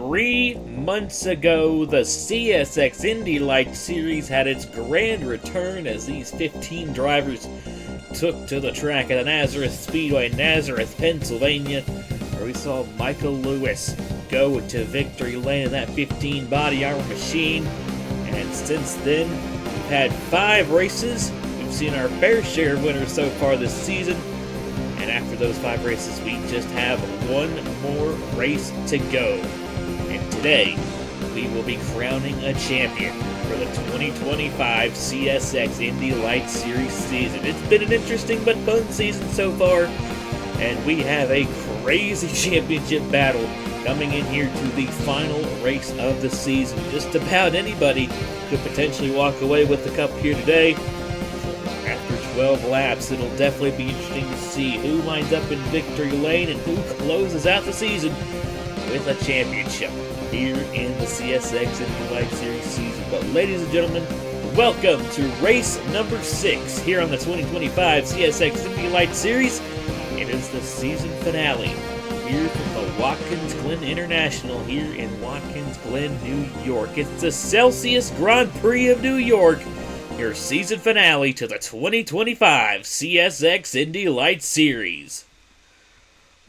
3 months ago, the CSX IndyLights Series had its grand return as these 15 drivers took to the track at the Nazareth Speedway, Nazareth, Pennsylvania, where we saw Michael Lewis go to victory lane in that 15 body armor machine. And since then, we've had 5 races. We've seen our fair share of winners so far this season. And after those 5 races, we just have one more race to go. And today, we will be crowning a champion for the 2025 CSX IndyLights Series season. It's been an interesting but fun season so far, and we have a crazy championship battle coming in here to the final race of the season. Just about anybody could potentially walk away with the cup here today. After 12 laps, it'll definitely be interesting to see who lines up in victory lane and who closes out the season with a championship here in the CSX IndyLights Series season. But ladies and gentlemen, welcome to race number 6 here on the 2025 CSX IndyLights Series. It is the season finale here from the Watkins Glen International here in Watkins Glen, New York. It's the Celsius Grand Prix of New York, your season finale to the 2025 CSX IndyLights Series.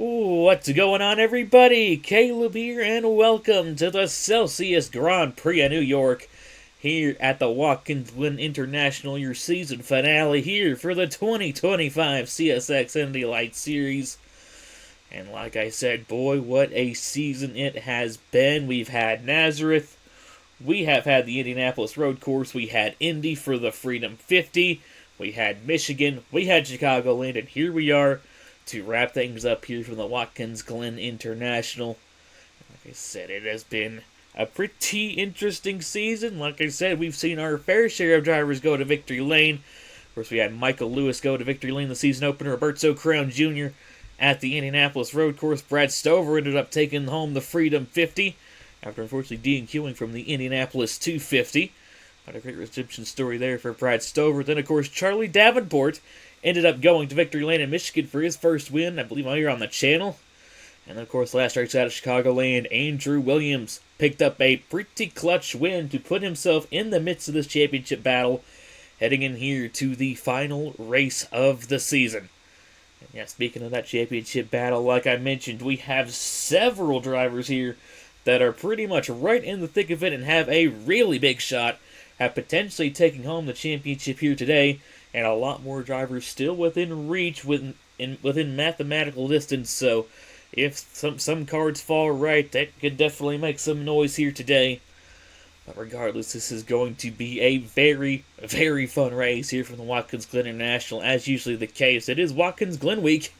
What's going on, everybody? Caleb here, and welcome to the Celsius Grand Prix of New York here at the Watkins Glen International, your season finale here for the 2025 CSX IndyLights Series. And like I said, boy, what a season it has been. We've had Nazareth, we have had the Indianapolis Road Course, we had Indy for the Freedom 50, we had Michigan, we had Chicagoland, and here we are to wrap things up here from the Watkins Glen International. Like I said, it has been a pretty interesting season. Like I said, we've seen our fair share of drivers go to victory lane. Of course, we had Michael Lewis go to victory lane the season opener, Roberto Crown Jr. at the Indianapolis Road Course. Brad Stover ended up taking home the Freedom 50 after unfortunately DNQing from the Indianapolis 250. But a great redemption story there for Brad Stover. Then, of course, Charlie Davenport ended up going to victory lane in Michigan for his first win, I believe, while you're on the channel. And then, of course, last race out of Chicagoland, Andrew Williams picked up a pretty clutch win to put himself in the midst of this championship battle, heading in here to the final race of the season. And yeah, speaking of that championship battle, like I mentioned, we have several drivers here that are pretty much right in the thick of it and have a really big shot at potentially taking home the championship here today, and a lot more drivers still within reach, within mathematical distance. So if some cards fall right, that could definitely make some noise here today. But regardless, this is going to be a very, very fun race here from the Watkins Glen International, as usually the case. It is Watkins Glen week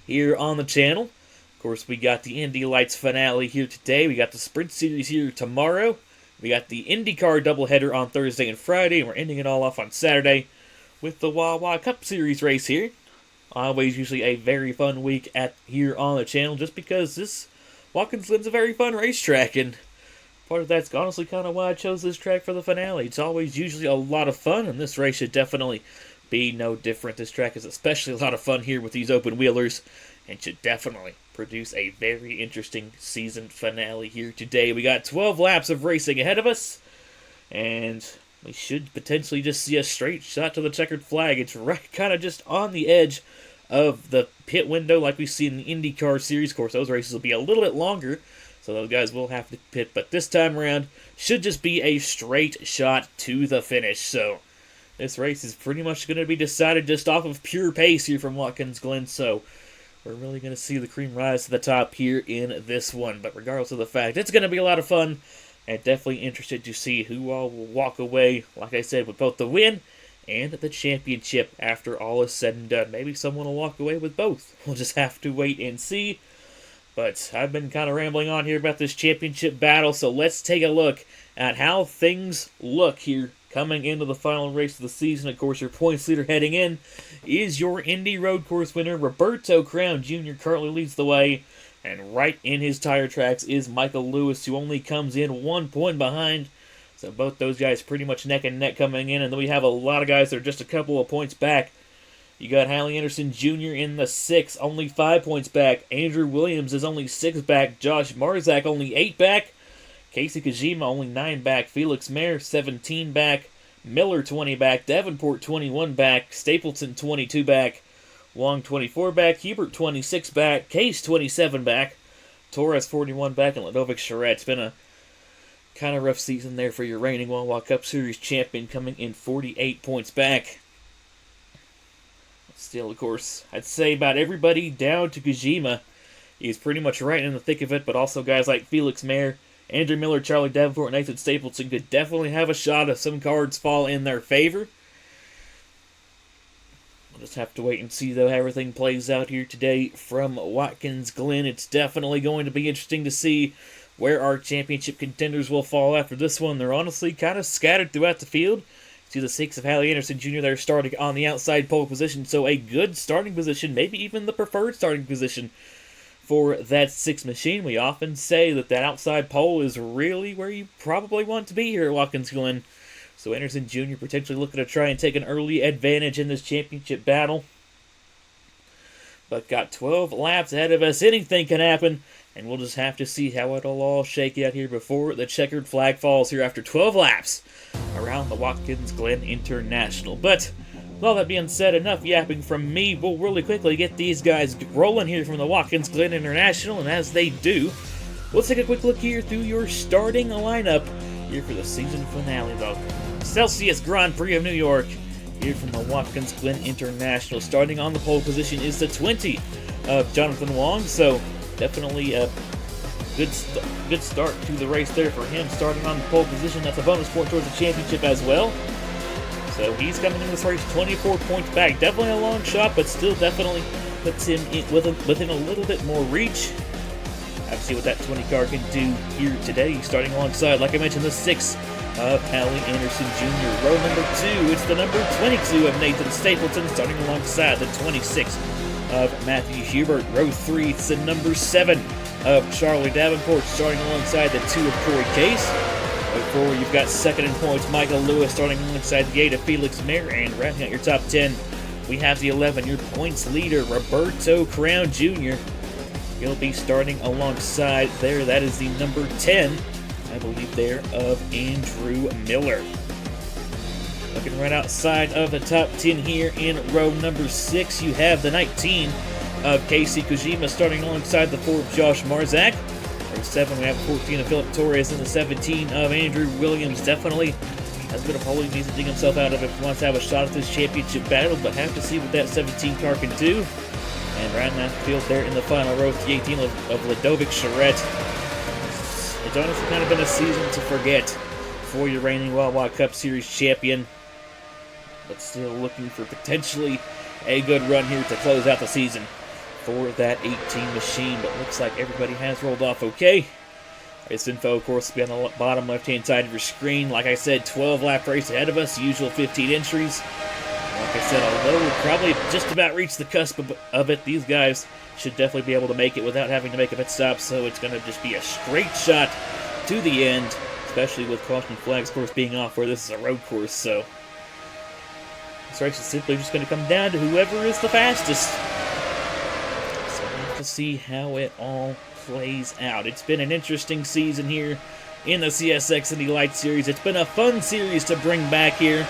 here on the channel. Of course, we got the Indy Lights finale here today. We got the Sprint Series here tomorrow. We got the IndyCar doubleheader on Thursday and Friday, and we're ending it all off on Saturday with the Wawa Cup Series race here. Always usually a very fun week here on the channel, just because this Watkins Glen's a very fun racetrack, and part of that's honestly kind of why I chose this track for the finale. It's always usually a lot of fun, and this race should definitely be no different. This track is especially a lot of fun here with these open wheelers, and should definitely produce a very interesting season finale here today. We got 12 laps of racing ahead of us, and we should potentially just see a straight shot to the checkered flag. It's right kind of just on the edge of the pit window like we see in the IndyCar Series. Of course, those races will be a little bit longer, so those guys will have to pit. But this time around, should just be a straight shot to the finish. So this race is pretty much going to be decided just off of pure pace here from Watkins Glen. So we're really going to see the cream rise to the top here in this one. But regardless of the fact, it's going to be a lot of fun. And definitely interested to see who all will walk away, like I said, with both the win and the championship after all is said and done. Maybe someone will walk away with both. We'll just have to wait and see. But I've been kind of rambling on here about this championship battle, so let's take a look at how things look here coming into the final race of the season. Of course, your points leader heading in is your Indy Road Course winner, Roberto Crown Jr. currently leads the way. And right in his tire tracks is Michael Lewis, who only comes in 1 point behind. So both those guys pretty much neck and neck coming in. And then we have a lot of guys that are just a couple of points back. You got Hallie Anderson Jr. in the 6th, only 5 points back. Andrew Williams is only 6 back. Josh Marzak only 8 back. Casey Kojima only 9 back, Felix Mayer 17 back, Miller 20 back, Davenport 21 back, Stapleton 22 back, Wong 24 back, Hubert 26 back, Case 27 back, Torres 41 back, and Ludovic Charette. It's been a kind of rough season there for your reigning Wawa Cup Series champion, coming in 48 points back. Still, of course, I'd say about everybody down to Kojima, he's pretty much right in the thick of it, but also guys like Felix Mayer, Andrew Miller, Charlie Davenport, and Nathan Stapleton could definitely have a shot if some cards fall in their favor. We'll just have to wait and see, though, how everything plays out here today from Watkins Glen. It's definitely going to be interesting to see where our championship contenders will fall after this one. They're honestly kind of scattered throughout the field. See the 6 of Hallie Anderson Jr. They're starting on the outside pole position, so a good starting position, maybe even the preferred starting position for that 6 machine. We often say that outside pole is really where you probably want to be here at Watkins Glen. So Anderson Jr. potentially looking to try and take an early advantage in this championship battle. But got 12 laps ahead of us. Anything can happen, and we'll just have to see how it'll all shake out here before the checkered flag falls here after 12 laps around the Watkins Glen International. But with all that being said, enough yapping from me. We'll really quickly get these guys rolling here from the Watkins Glen International, and as they do, let's take a quick look here through your starting lineup here for the season finale of the Celsius Grand Prix of New York. Here from the Watkins Glen International, starting on the pole position is the 20 of Jonathan Wong, so definitely a good start to the race there for him, starting on the pole position. That's a bonus point towards the championship as well. So he's coming in this race 24 points back. Definitely a long shot, but still definitely puts him within a little bit more reach. Have to see what that 20 car can do here today, starting alongside, like I mentioned, the 6 of Hallie Anderson Jr. Row number 2, it's the number 22 of Nathan Stapleton, starting alongside the 26 of Matthew Hubert. Row 3, it's the number 7 of Charlie Davenport, starting alongside the 2 of Corey Case. Row 4, you've got second in points Michael Lewis, starting alongside the 8 of Felix Mayer, and rounding out your top 10, we have the 11, your points leader, Roberto Crown Jr. He'll be starting alongside there. That is the number 10, I believe, there of Andrew Miller. Looking right outside of the top 10 here in row number 6, you have the 19 of Casey Kojima starting alongside the 4 of Josh Marzak. Row 7, we have the 14 of Philip Torres and the 17 of Andrew Williams. Definitely has a bit of hole he needs to dig himself out of if he wants to have a shot at this championship battle, but have to see what that 17 car can do. And rounding out the field there in the final row, the 18 of Ludovic Charette. It's honestly kind of been a season to forget for your reigning Wawa Cup Series champion, but still looking for potentially a good run here to close out the season for that 18 machine. But looks like everybody has rolled off okay. This info, of course, will be on the bottom left-hand side of your screen. Like I said, 12-lap race ahead of us, usual 15 entries. Like I said, although we'll probably just about reach the cusp of it, these guys should definitely be able to make it without having to make a pit stop, so it's going to just be a straight shot to the end, especially with caution flags, of course, being off where this is a road course, so this race is simply just going to come down to whoever is the fastest. So we'll have to see how it all plays out. It's been an interesting season here in the CSX IndyLights Series. It's been a fun series to bring back here,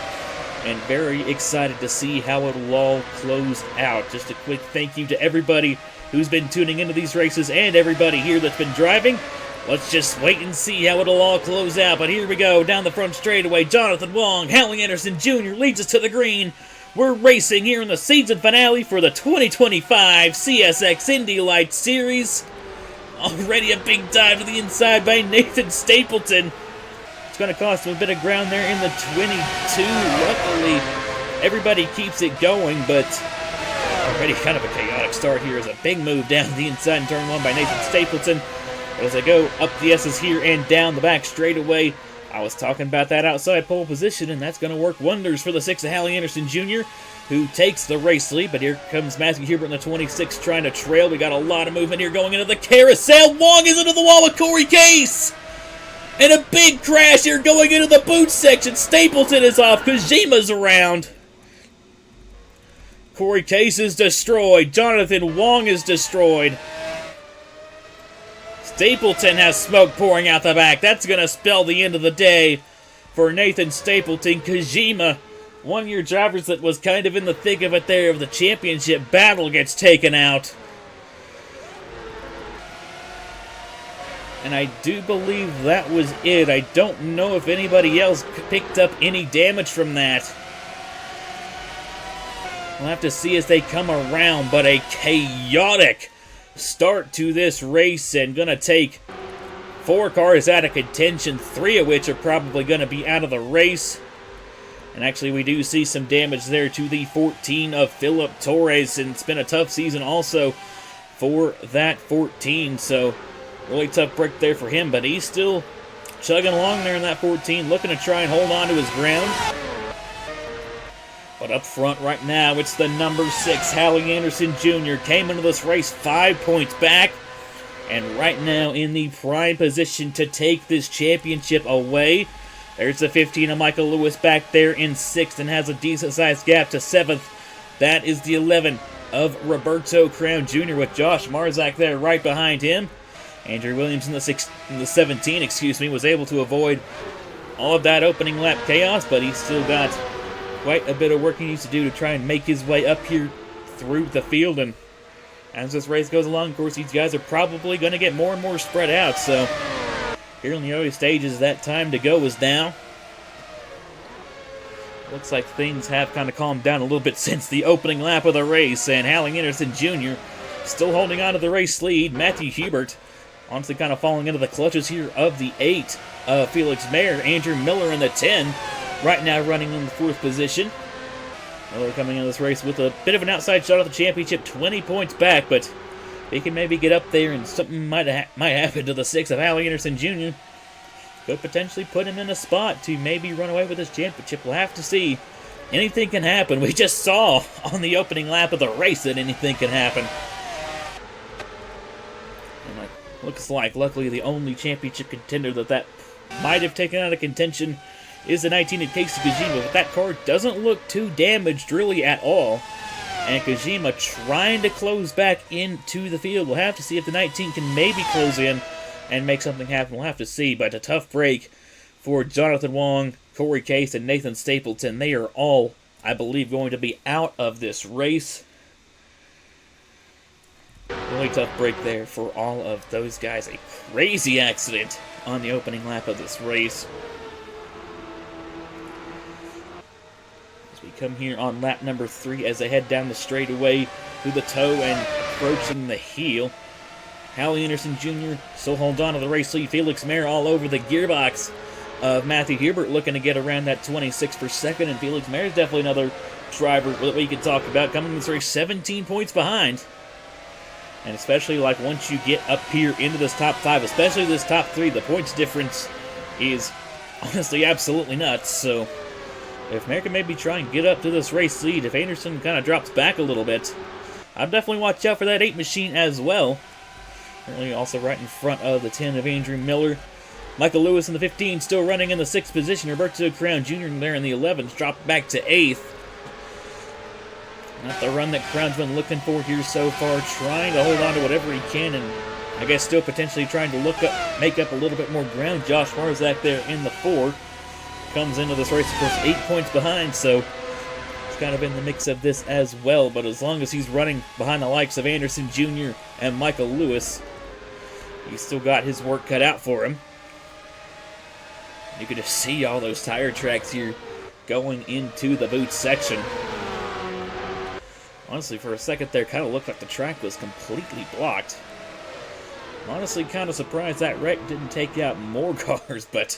and very excited to see how it'll all close out. Just a quick thank you to everybody who's been tuning into these races and everybody here that's been driving. Let's just wait and see how it'll all close out. But here we go, down the front straightaway. Jonathan Wong, Hallie Anderson Jr. leads us to the green. We're racing here in the season finale for the 2025 CSX IndyLights Series. Already a big dive to the inside by Nathan Stapleton. It's going to cost him a bit of ground there in the 22. Luckily, everybody keeps it going, but already kind of a chaotic start here as a big move down the inside in turn 1 by Nathan Stapleton. But as I go up the S's here and down the back straightaway, I was talking about that outside pole position, and that's going to work wonders for the 6 of Hallie Anderson Jr., who takes the race lead. But here comes Matthew Hubert in the 26 trying to trail. We got a lot of movement here going into the carousel. Wong is into the wall with Corey Case. And a big crash here going into the boot section. Stapleton is off. Kojima's around. Corey Case is destroyed. Jonathan Wong is destroyed. Stapleton has smoke pouring out the back. That's going to spell the end of the day for Nathan Stapleton. Kojima, one of your drivers that was kind of in the thick of it there of the championship battle, gets taken out. And I do believe that was it. I don't know if anybody else picked up any damage from that. We'll have to see as they come around, but a chaotic start to this race, and gonna take 4 cars out of contention, 3 of which are probably gonna be out of the race. And actually, we do see some damage there to the 14 of Philip Torres, and it's been a tough season also for that 14, so really tough break there for him, but he's still chugging along there in that 14, looking to try and hold on to his ground. But up front right now, it's the number 6, Hallie Anderson Jr. Came into this race 5 points back, and right now in the prime position to take this championship away. There's the 15 of Michael Lewis back there in 6th and has a decent-sized gap to 7th. That is the 11 of Roberto Crown Jr. with Josh Marzak there right behind him. Andrew Williams in the 17, was able to avoid all of that opening lap chaos, but he's still got quite a bit of work he needs to do to try and make his way up here through the field. And as this race goes along, of course, these guys are probably going to get more and more spread out. So here in the early stages, that time to go is now. Looks like things have kind of calmed down a little bit since the opening lap of the race. And Hallie Anderson Jr. still holding on to the race lead. Matthew Hubert honestly kind of falling into the clutches here of the 8. Felix Mayer, Andrew Miller in the 10. Right now running in the 4th position. Miller coming into this race with a bit of an outside shot at the championship, 20 points back, but he can maybe get up there and something might happen to the 6 of Hallie Anderson Jr. Could potentially put him in a spot to maybe run away with this championship. We'll have to see. Anything can happen. We just saw on the opening lap of the race that anything can happen. And looks like, luckily, the only championship contender that might have taken out of contention is the 19 of Casey Kojima, but that car doesn't look too damaged really at all. And Kojima trying to close back into the field. We'll have to see if the 19 can maybe close in and make something happen. We'll have to see, but a tough break for Jonathan Wong, Corey Case, and Nathan Stapleton. They are all, I believe, going to be out of this race. Really tough break there for all of those guys. A crazy accident on the opening lap of this race. As we come here on lap number 3 as they head down the straightaway through the toe and approaching the heel. Hallie Anderson Jr. still holds on to the race lead. Felix Mayer all over the gearbox of Matthew Hubert, looking to get around that 26 per second. And Felix Mayer is definitely another driver that we can talk about coming in this race 17 points behind. And especially like once you get up here into this top 5, especially this top 3, the points difference is honestly absolutely nuts. So if Mayer can maybe try and get up to this race lead, if Anderson kind of drops back a little bit, I'd definitely watch out for that 8 machine as well. Currently also right in front of the 10 of Andrew Miller. Michael Lewis in the 15 still running in the 6th position. Roberto Crown Jr. there in the 11th, dropped back to 8th. Not the run that Crown's been looking for here so far, trying to hold on to whatever he can, and I guess still potentially trying to make up a little bit more ground. Josh Marzak there in the 4. Comes into this race, of course, 8 points behind, so he's kind of in the mix of this as well. But as long as he's running behind the likes of Anderson Jr. and Michael Lewis, he's still got his work cut out for him. You can just see all those tire tracks here going into the boot section. Honestly, for a second there, kind of looked like the track was completely blocked. Honestly, kind of surprised that wreck didn't take out more cars, but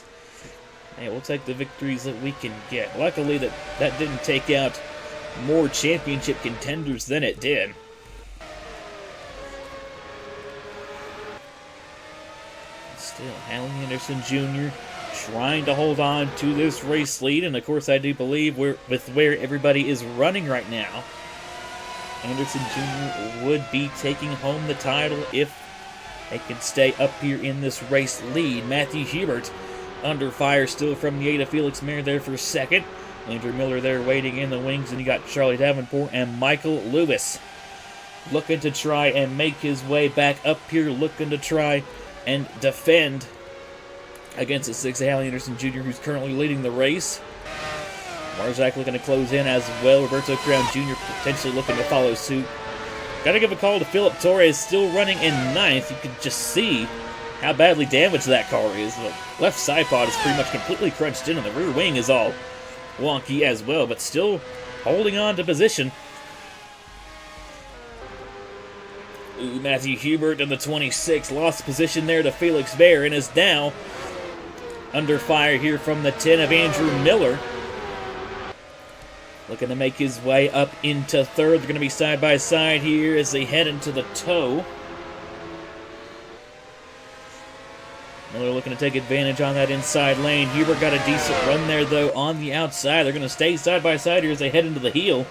hey, we'll take the victories that we can get. Luckily, that didn't take out more championship contenders than it did. Still, Hallie Anderson Jr. trying to hold on to this race lead, and of course, I do believe with where everybody is running right now, Anderson Jr. would be taking home the title if they can stay up here in this race lead. Matthew Hubert under fire still from the 8 of Felix Mayer there for 2nd. Andrew Miller there waiting in the wings, and you got Charlie Davenport and Michael Lewis looking to try and make his way back up here, looking to try and defend against the 6 Hal Anderson Jr., who's currently leading the race. Marzak looking to close in as well. Roberto Crown Jr. potentially looking to follow suit. Got to give a call to Philip Torres, still running in 9th. You can just see how badly damaged that car is. The left side pod is pretty much completely crunched in, and the rear wing is all wonky as well, but still holding on to position. Matthew Hubert in the 26 lost position there to Felix Baer and is now under fire here from the 10 of Andrew Miller. Looking to make his way up into 3rd. They're going to be side by side here as they head into the toe. Miller looking to take advantage on that inside lane. Hubert got a decent run there, though, on the outside. They're going to stay side by side here as they head into the heel.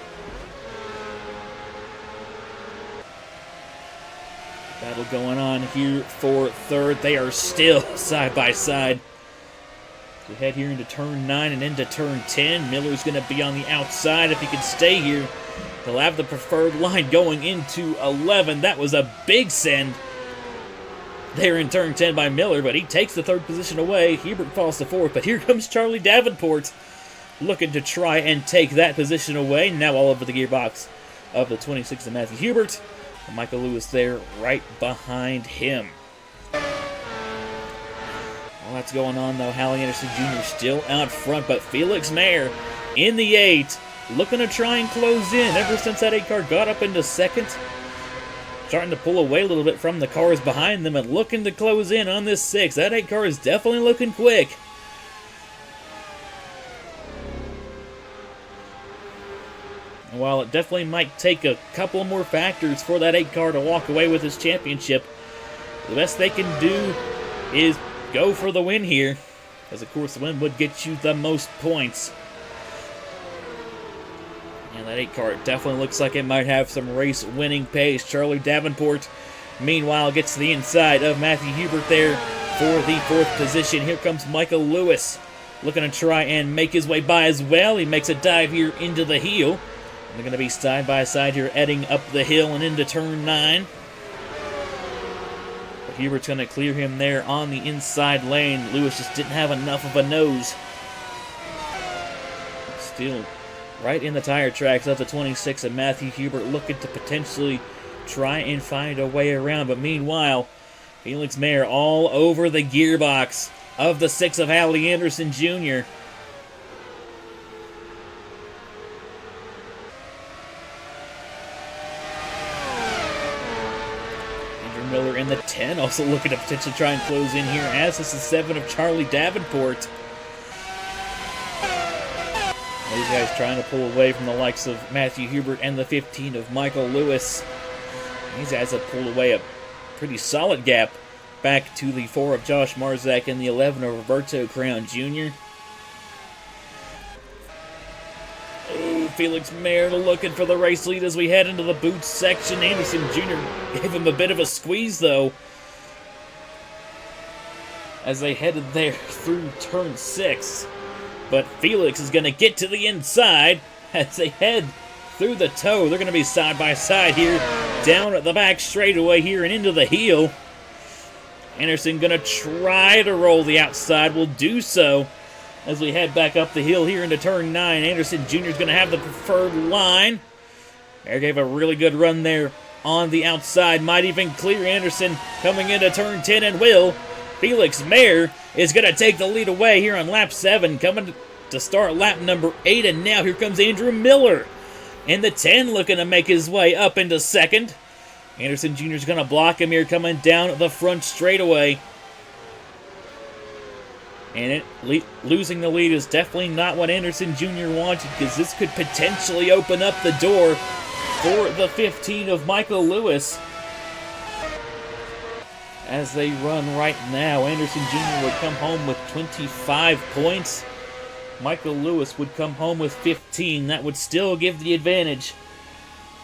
Battle going on here for 3rd. They are still side by side. We head here into turn 9 and into turn 10. Miller's going to be on the outside. If he can stay here, he'll have the preferred line going into 11. That was a big send there in turn 10 by Miller, but he takes the 3rd position away. Hubert falls to 4th, but here comes Charlie Davenport looking to try and take that position away. Now all over the gearbox of the 26 of Matthew Hubert. And Michael Lewis there right behind him. Well, that's going on, though. Hal Anderson Jr. still out front, but Felix Mayer in the 8, looking to try and close in. Ever since that 8 car got up into 2nd, starting to pull away a little bit from the cars behind them and looking to close in on this 6. That 8 car is definitely looking quick. And while it definitely might take a couple more factors for that 8 car to walk away with his championship, the best they can do is go for the win here, as of course the win would get you the most points. And that 8 car definitely looks like it might have some race winning pace. Charlie Davenport, meanwhile, gets to the inside of Matthew Hubert there for the 4th position. Here comes Michael Lewis, looking to try and make his way by as well. He makes a dive here into the heel. And they're going to be side by side here, heading up the hill and into turn 9. Hubert's going to clear him there on the inside lane. Lewis just didn't have enough of a nose. Still right in the tire tracks of the 26 and Matthew Hubert looking to potentially try and find a way around. But meanwhile, Felix Mayer all over the gearbox of the 6 of Hallie Anderson Jr. Miller in the 10, also looking to potentially try and close in here, as this is 7 of Charlie Davenport. These guys trying to pull away from the likes of Matthew Hubert and the 15 of Michael Lewis. These guys have pulled away a pretty solid gap back to the 4 of Josh Marzak and the 11 of Roberto Crown Jr. Felix Mayer looking for the race lead as we head into the boots section. Anderson Jr. gave him a bit of a squeeze, though, as they headed there through turn 6. But Felix is going to get to the inside as they head through the toe. They're going to be side by side here, down at the back straightaway here and into the heel. Anderson going to try to roll the outside, will do so as we head back up the hill here into turn 9. Anderson Jr. is going to have the preferred line. Mayer gave a really good run there on the outside. Might even clear Anderson coming into turn 10 and will. Felix Mayer is going to take the lead away here on lap 7, coming to start lap number 8. And now here comes Andrew Miller in the 10, looking to make his way up into 2nd. Anderson Jr. is going to block him here coming down the front straightaway. And losing the lead is definitely not what Anderson Jr. wanted, because this could potentially open up the door for the 15 of Michael Lewis. As they run right now, Anderson Jr. would come home with 25 points. Michael Lewis would come home with 15. That would still give the advantage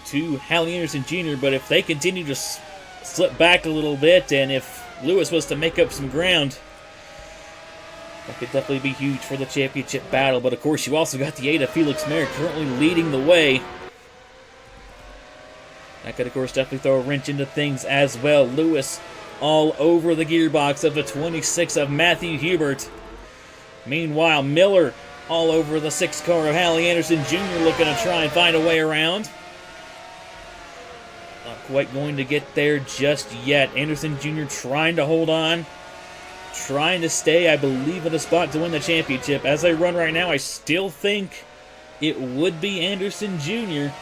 to Hallie Anderson Jr., but if they continue to slip back a little bit, and if Lewis was to make up some ground, that could definitely be huge for the championship battle. But of course, you also got the 8 of Felix Mayer currently leading the way. That could, of course, definitely throw a wrench into things as well. Lewis all over the gearbox of the 26 of Matthew Hubert. Meanwhile, Miller all over the 6 car of Hallie Anderson Jr. looking to try and find a way around. Not quite going to get there just yet. Anderson Jr. trying to hold on. Trying to stay, I believe, in a spot to win the championship. As I run right now, I still think it would be Anderson Jr.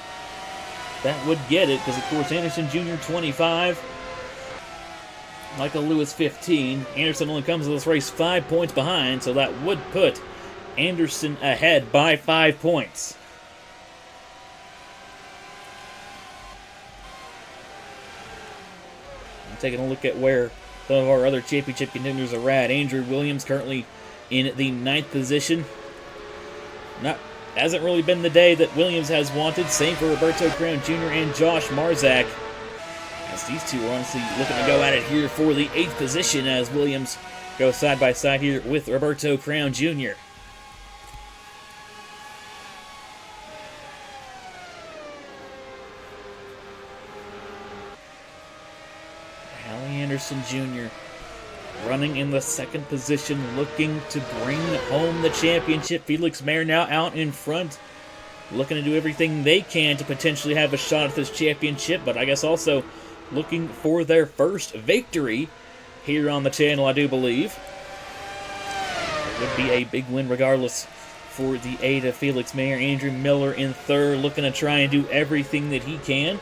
that would get it, because, of course, Anderson Jr. 25, Michael Lewis 15. Anderson only comes to this race 5 points behind, so that would put Anderson ahead by 5 points. I'm taking a look at where some of our other championship contenders are at. Andrew Williams currently in the 9th position. Hasn't really been the day that Williams has wanted. Same for Roberto Crown Jr. and Josh Marzak. As these two are honestly looking to go at it here for the 8th position as Williams goes side by side here with Roberto Crown Jr. Hallie Anderson Jr. running in the 2nd position, looking to bring home the championship. Felix Mayer now out in front, looking to do everything they can to potentially have a shot at this championship, but I guess also looking for their first victory here on the channel, I do believe. It would be a big win regardless for the 8 of Felix Mayer. Andrew Miller in 3rd, looking to try and do everything that he can.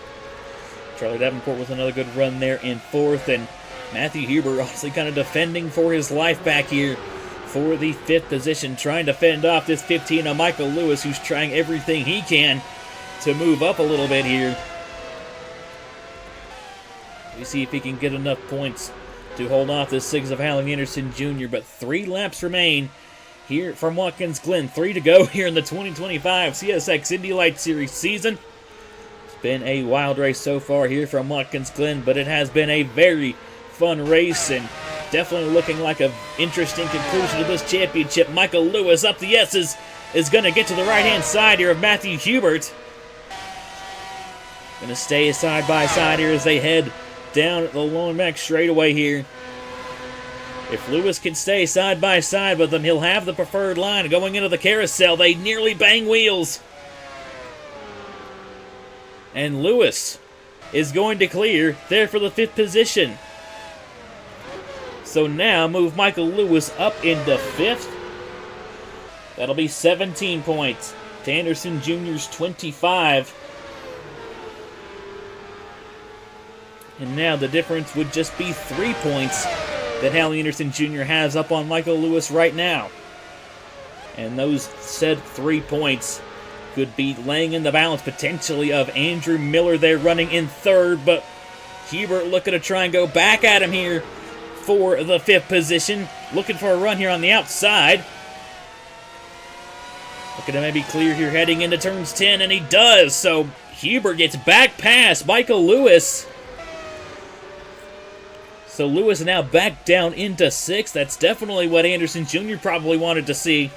Charlie Davenport with another good run there in 4th, and Matthew Huber honestly kind of defending for his life back here for the 5th position, trying to fend off this 15 of Michael Lewis, who's trying everything he can to move up a little bit here. We see if he can get enough points to hold off this 6 of Hallie Anderson Jr., but 3 laps remain here from Watkins Glen. 3 to go here in the 2025 CSX IndyLights Series season. It's been a wild race so far here from Watkins Glen, but it has been a very fun race and definitely looking like an interesting conclusion to this championship. Michael Lewis up the S's is going to get to the right-hand side here of Matthew Hubert. Going to stay side by side here as they head down the Lone Mac straightaway here. If Lewis can stay side by side with them, he'll have the preferred line going into the carousel. They nearly bang wheels. And Lewis is going to clear there for the 5th position. So now move Michael Lewis up into 5th. That'll be 17 points to Anderson Jr.'s 25. And now the difference would just be 3 points that Hallie Anderson Jr. has up on Michael Lewis right now. And those said 3 points could be laying in the balance potentially of Andrew Miller there running in 3rd, but Hubert looking to try and go back at him here for the 5th position. Looking for a run here on the outside. Looking to maybe clear here heading into turns 10, and he does. So Hubert gets back past Michael Lewis. So Lewis now back down into 6th. That's definitely what Anderson Jr. probably wanted to see.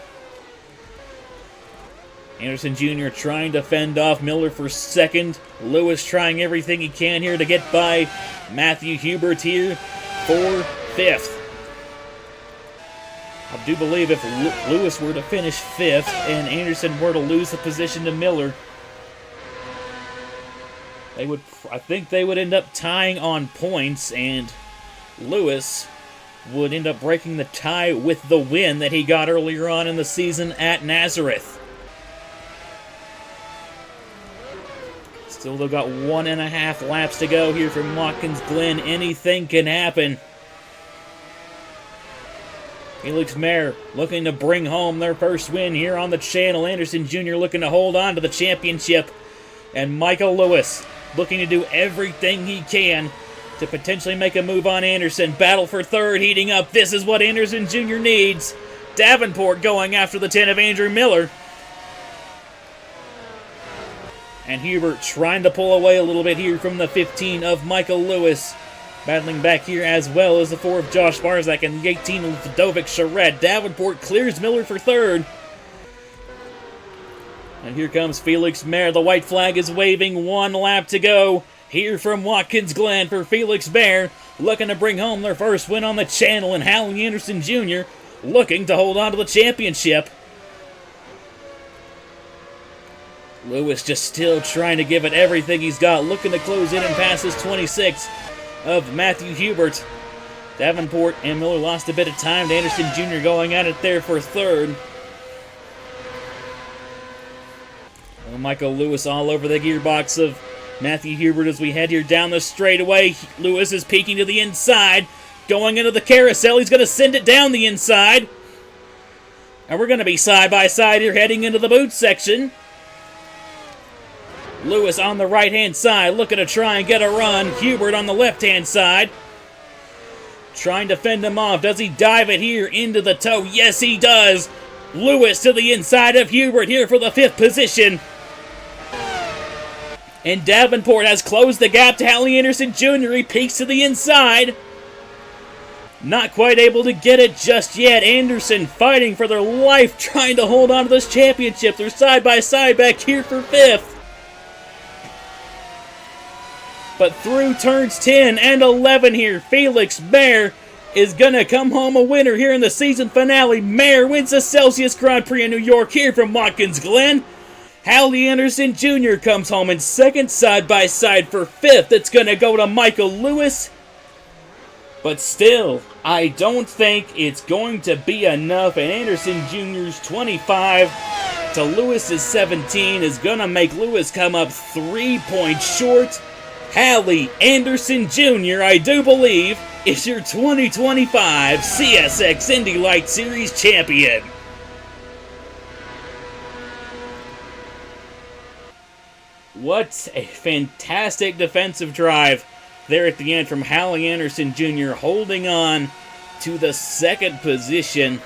Anderson Jr. trying to fend off Miller for 2nd. Lewis trying everything he can here to get by Matthew Hubert here for 5th. I do believe if Lewis were to finish 5th and Anderson were to lose the position to Miller, I think they would end up tying on points, and Lewis would end up breaking the tie with the win that he got earlier on in the season at Nazareth. Still, they've got 1.5 laps to go here from Watkins Glen. Anything can happen. Felix Mayer looking to bring home their first win here on the channel. Anderson Jr. looking to hold on to the championship. And Michael Lewis looking to do everything he can to potentially make a move on Anderson. Battle for 3rd heating up. This is what Anderson Jr. needs. Davenport going after the 10 of Andrew Miller. And Hubert trying to pull away a little bit here from the 15 of Michael Lewis. Battling back here as well as the 4 of Josh Barzak and the 18 of Vidovic Charette. Davenport clears Miller for 3rd. And here comes Felix Mayer. The white flag is waving. 1 lap to go here from Watkins Glen for Felix Mayer. looking to bring home their first win on the channel, and Hallie Anderson Jr. looking to hold on to the championship. Lewis just still trying to give it everything he's got, looking to close in and pass his 26 of Matthew Hubert. Davenport and Miller lost a bit of time to Anderson Jr. going at it there for third. Michael Lewis all over the gearbox of Matthew Hubert as we head here down the straightaway. Lewis is peeking to the inside, going into the carousel. He's going to send it down the inside. And we're going to be side by side here heading into the boot section. Lewis on the right-hand side, looking to try and get a run. Hubert on the left-hand side, trying to fend him off. Does he dive it here into the toe? Yes, he does. Lewis to the inside of Hubert here for the 5th position. And Davenport has closed the gap to Hallie Anderson Jr. He peeks to the inside. Not quite able to get it just yet. Anderson fighting for their life, trying to hold on to this championship. They're side by side back here for 5th. But through turns 10 and 11 here, Felix Mayer is going to come home a winner here in the season finale. Mayer wins the Celsius Grand Prix in New York here from Watkins Glen. Hallie Anderson Jr. comes home in second, side by side for 5th. It's going to go to Michael Lewis. But still, I don't think it's going to be enough. And Anderson Jr.'s 25 to Lewis's 17 is going to make Lewis come up 3 points short. Hallie Anderson Jr., I do believe, is your 2025 CSX IndyLights Series champion. What a fantastic defensive drive there at the end from Hallie Anderson Jr., holding on to the 2nd position,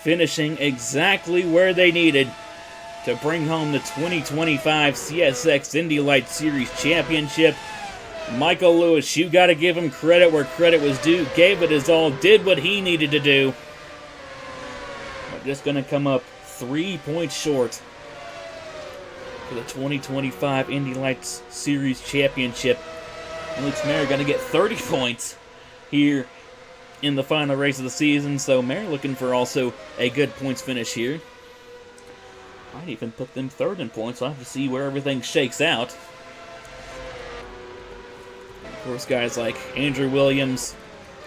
finishing exactly where they needed to bring home the 2025 CSX IndyLights Series championship. Michael Lewis, you got to give him credit where credit was due. Gave it his all, did what he needed to do. But just going to come up 3 points short for the 2025 IndyLights Series championship. Felix Mayer going to get 30 points here in the final race of the season. So Mayer looking for also a good points finish here. Might even put them 3rd in points. I'll have to see where everything shakes out. Of course, guys like Andrew Williams,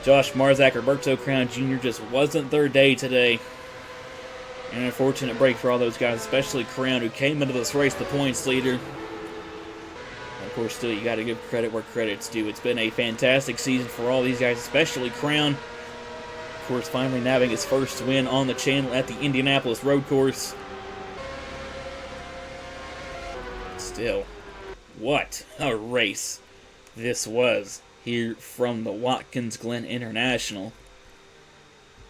Josh Marzak, Roberto Crown Jr. just wasn't their day today. An unfortunate break for all those guys, especially Crown, who came into this race the points leader. Of course, still, you got to give credit where credit's due. It's been a fantastic season for all these guys, especially Crown. Of course, finally nabbing his first win on the channel at the Indianapolis Road Course. Still, what a race this was here from the Watkins Glen International.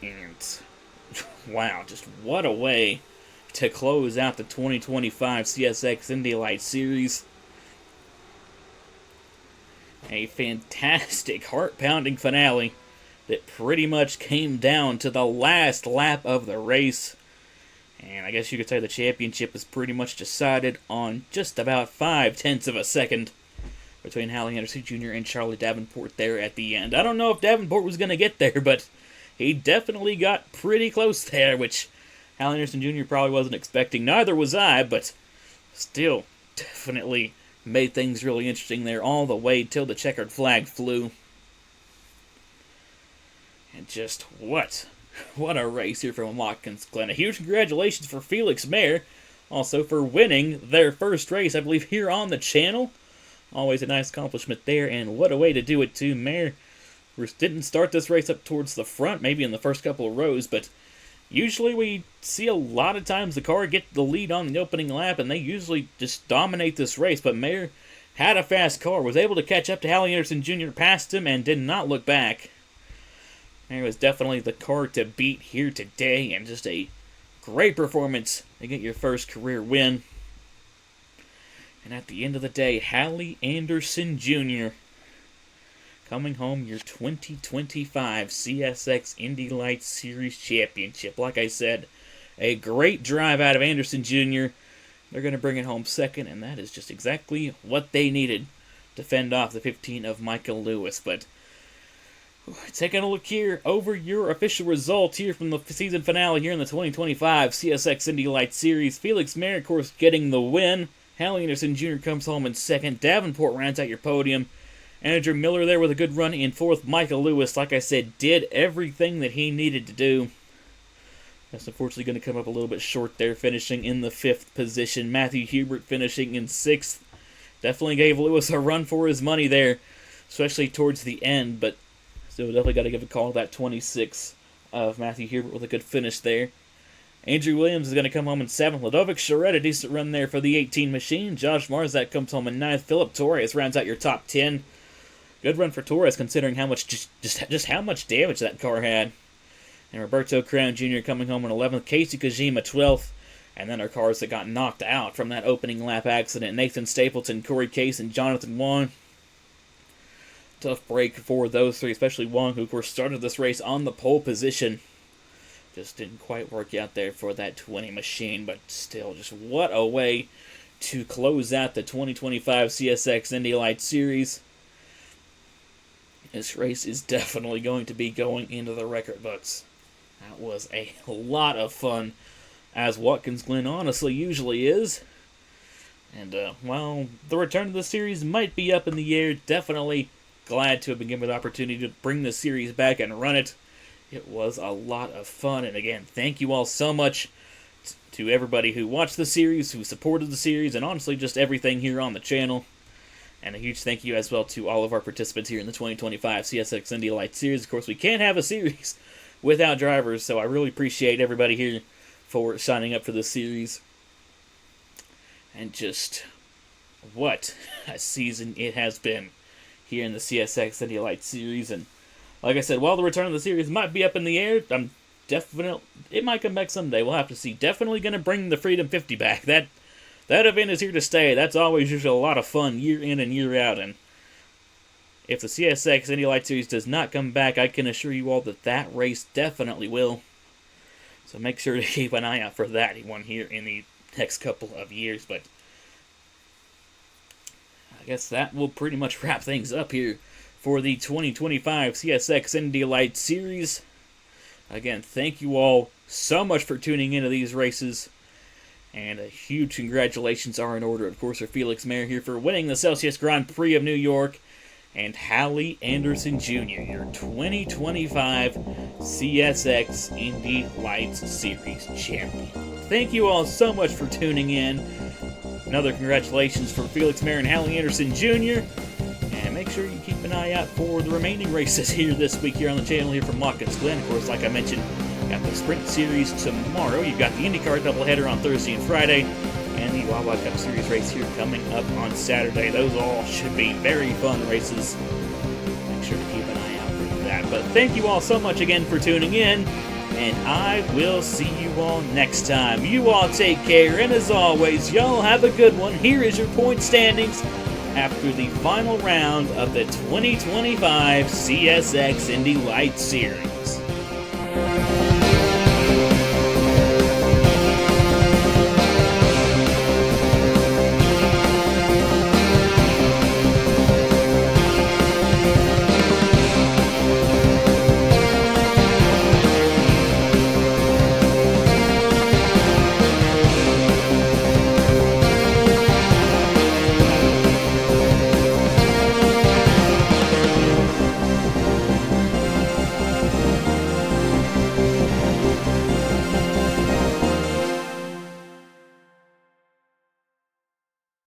And wow, just what a way to close out the 2025 CSX IndyLights Series. A fantastic, heart-pounding finale that pretty much came down to the last lap of the race. And I guess you could say the championship was pretty much decided on just about 0.5 of a second between Hallie Anderson Jr. and Charlie Davenport there at the end. I don't know if Davenport was going to get there, but he definitely got pretty close there, which Hallie Anderson Jr. probably wasn't expecting. Neither was I, but still definitely made things really interesting there all the way till the checkered flag flew. And just what a race here from Watkins Glen. A huge congratulations for Felix Mayer, also for winning their first race, I believe, here on the channel. Always a nice accomplishment there, and what a way to do it, too. Mayer didn't start this race up towards the front, maybe in the first couple of rows, but usually we see a lot of times the car get the lead on the opening lap, and they usually just dominate this race, but Mayer had a fast car, was able to catch up to Hallie Anderson Jr., passed him, and did not look back. Mayer was definitely the car to beat here today, and just a great performance to get your first career win. And at the end of the day, Hallie Anderson Jr. coming home your 2025 CSX IndyLights Series Championship. Like I said, a great drive out of Anderson Jr. They're going to bring it home second, and that is just exactly what they needed to fend off the 15 of Michael Lewis. But taking a look here over your official results here from the season finale here in the 2025 CSX IndyLights Series. Felix Mayer, of course, getting the win. Hal Anderson Jr. comes home in second. Davenport rounds out your podium. Andrew Miller there with a good run in fourth. Michael Lewis, like I said, did everything that he needed to do. That's unfortunately going to come up a little bit short there, finishing in the 5th position. Matthew Hubert finishing in 6th. Definitely gave Lewis a run for his money there, especially towards the end, but still definitely got to give a call to that 26 of Matthew Hubert with a good finish there. Andrew Williams is going to come home in 7th. Ludovic Charette, a decent run there for the 18 machine. Josh Marzak comes home in 9th. Philip Torres rounds out your top 10. Good run for Torres, considering how much just how much damage that car had. And Roberto Crown Jr. coming home in 11th. Casey Kojima 12th. And then our cars that got knocked out from that opening lap accident. Nathan Stapleton, Corey Case, and Jonathan Wong. Tough break for those three, especially Wong, who of course started this race on the pole position. Just didn't quite work out there for that 20 machine, but still, just what a way to close out the 2025 CSX IndyLights Series. This race is definitely going to be going into the record books. That was a lot of fun, as Watkins Glen honestly usually is. And while the return of the series might be up in the air, definitely glad to have been given the opportunity to bring the series back and run it. It was a lot of fun, and again, thank you all so much to everybody who watched the series, who supported the series, and honestly just everything here on the channel. And a huge thank you as well to all of our participants here in the 2025 CSX IndyLights Series. Of course, we can't have a series without drivers, so I really appreciate everybody here for signing up for this series. And just what a season it has been here in the CSX IndyLights Series. And like I said, while the return of the series might be up in the air, it might come back someday. We'll have to see. Definitely going to bring the Freedom 50 back. That event is here to stay. That's always usually a lot of fun year in and year out. And if the CSX IndyLights Series does not come back, I can assure you all that race definitely will. So make sure to keep an eye out for that one here in the next couple of years. But I guess that will pretty much wrap things up here for the 2025 CSX IndyLights Series. Again, thank you all so much for tuning into these races. And a huge congratulations are in order, of course, for Felix Mayer here for winning the Celsius Grand Prix of New York. And Hallie Anderson Jr., your 2025 CSX IndyLights Series champion. Thank you all so much for tuning in. Another congratulations for Felix Mayer and Hallie Anderson Jr. And make sure you keep an eye out for the remaining races here this week here on the channel here from Watkins Glen. Of course, like I mentioned, got the Sprint Series tomorrow. You've got the IndyCar doubleheader on Thursday and Friday. And the Wawa Cup Series race here coming up on Saturday. Those all should be very fun races. Make sure to keep an eye out for that. But thank you all so much again for tuning in. And I will see you all next time. You all take care. And as always, y'all have a good one. Here is your point standings after the final round of the 2025 CSX IndyLights Series.